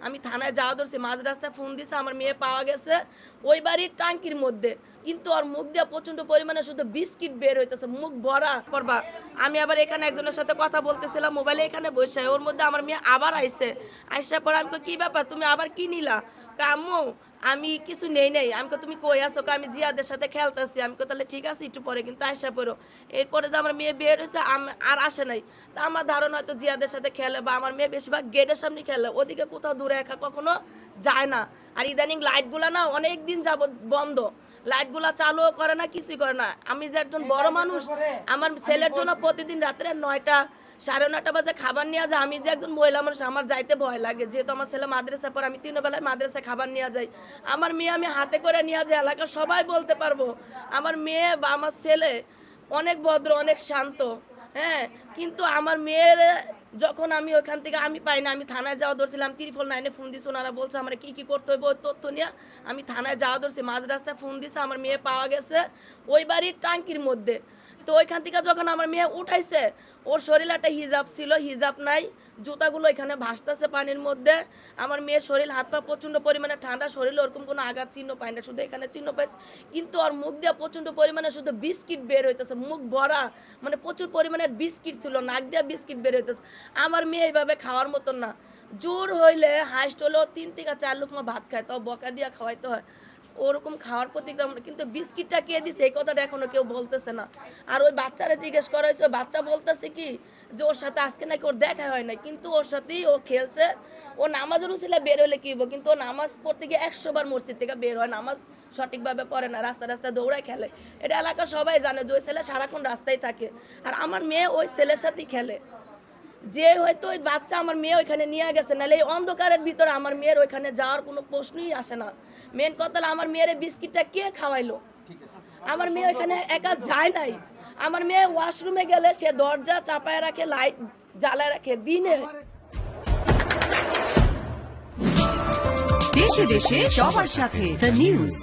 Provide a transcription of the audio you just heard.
আমি থানায় যাওয়া ধরছি, মাঝ রাস্তায় ফোন দিছে, আমার মেয়ে পাওয়া গেছে ওই বাড়ির টাঙ্কির মধ্যে। কিন্তু ওর মুখ দিয়ে প্রচন্ড পরিমাণে শুধু বিস্কিট বের হইতেছে, মুখ ভরা করবা। আমি আবার এখানে একজনের সাথে কথা বলতেছিলাম মোবাইলে, এখানে বসে, ওর মধ্যে আমার মেয়ে আবার আইছে। আইসার পর আমি কি ব্যাপার, তুমি আবার কি নিলা? আম্মু আমি কিছু নেই নেই। আমি তুমি কই আসো? আমি জিয়াদের সাথে খেলতেছি। আমি তাহলে ঠিক আছে, একটু পরে কিন্তু আইসা পড়ো। এরপরে যে আমার মেয়ে বের হয়েছে আর আসে নাই। তা আমার ধারণা হয়তো জিয়াদের সাথে খেলে, বা আমার মেয়ে বেশিরভাগ গেটের সামনে খেলে, ওদিকে কোথাও দূরে একা কখনো যায় না। আর ইদানিং লাইটগুলো না অনেক দিন যাবত বন্ধ, লাইটগুলা চালুও করে না, কিছুই করে না। আমি যে একজন বড় মানুষ, আমার ছেলের জন্য প্রতিদিন রাত্রে 9টা 9:30 বাজে খাবার নিয়ে যায়। আমি যে একজন মহিলা মানুষ, আমার যাইতে ভয় লাগে, যেহেতু আমার ছেলে মাদ্রাসা পড়ে, আমি 3 বেলায় মাদ্রাসায় খাবার নিয়ে যাই। আমার মেয়ে আমি হাতে করে নিয়ে যাই, এলাকা সবাই বলতে পারবো আমার মেয়ে বা আমার ছেলে অনেক ভদ্র, অনেক শান্ত। হ্যাঁ, কিন্তু আমার মেয়ের যখন আমি ওইখান থেকে আমি পাই না, আমি থানায় যাওয়া ধরছিলাম, 999 ফোন দিছি, ওনারা বলছে আমার কি কি করতে হইব ওই তথ্য নিয়ে। আমি থানায় যাওয়া ধরছি, মাঝ রাস্তায় ফোন দিছে, আমার মেয়ে পাওয়া গেছে ওই বাড়ির টাঙ্কির মধ্যে। তো ওইখান থেকে যখন আমার মেয়ে উঠাইছে, ওর শরীরে একটা হিজাব ছিল, হিজাব নাই, জুতাগুলো এখানে ভাসতেছে পানির মধ্যে। আমার মেয়ের শরীর হাত পা প্রচণ্ড পরিমাণে ঠান্ডা, শরীরে ওরকম কোনো আঘাত চিহ্ন পাই না, শুধু এখানে চিহ্ন পাইছে। কিন্তু ওর মুখ দিয়ে প্রচণ্ড পরিমাণে শুধু বিস্কিট বের হইতেছে, মুখ ভরা, মানে প্রচুর পরিমাণের বিস্কিট ছিল, নাক দিয়ে বিস্কিট বের হইতেছে। আমার মেয়ে এইভাবে খাওয়ার মতন না, জোর হইলে হাইস্ট হলেও 3 থেকে 4 লুকমা ভাত খায়, তাও বকা দিয়ে খাওয়াইতে হয়। ওরকম খাওয়ার প্রতি কিন্তু বিস্কিটটা কে দিছে এই কথাটা এখনো কেউ বলতেছে না। আর ওই বাচ্চারা জিজ্ঞেস করা হয়েছে, বাচ্চা বলতেছে কি যে ওর সাথে আজকে নাকি ওর দেখা হয় না, কিন্তু ওর সাথেই ও খেলছে। ও নামাজের উসিলা বের হলে কি হবো, কিন্তু ও নামাজ পড়তে গিয়ে 100 বার মসজিদ থেকে বের হয়, নামাজ সঠিকভাবে পড়ে না, রাস্তা রাস্তায় দৌড়ায় খেলে। এটা এলাকা সবাই জানে যে ওই ছেলে সারাক্ষণ রাস্তায় থাকে। আর আমার মেয়ে ওই ছেলের সাথেই খেলে, যে হয়তো ওই বাচ্চা আমার মেয়ে ওইখানে নিয়ে গেছে, নাহলে এই অন্ধকারের ভিতরে আমার মেয়ের ওইখানে যাওয়ার কোনো প্রশ্নই আসে না। মেন কথা হলো আমার মেয়ের বিস্কিটটা কে খাওয়াইলো? আমার মেয়ে ওইখানে একা যায় নাই। আমার মেয়ে ওয়াশরুমে গেলে সে দরজা চাপায় রাখে, লাইট জ্বালায় রাখে দিনে। দেশে দেশে সবার সাথে দ্য নিউজ।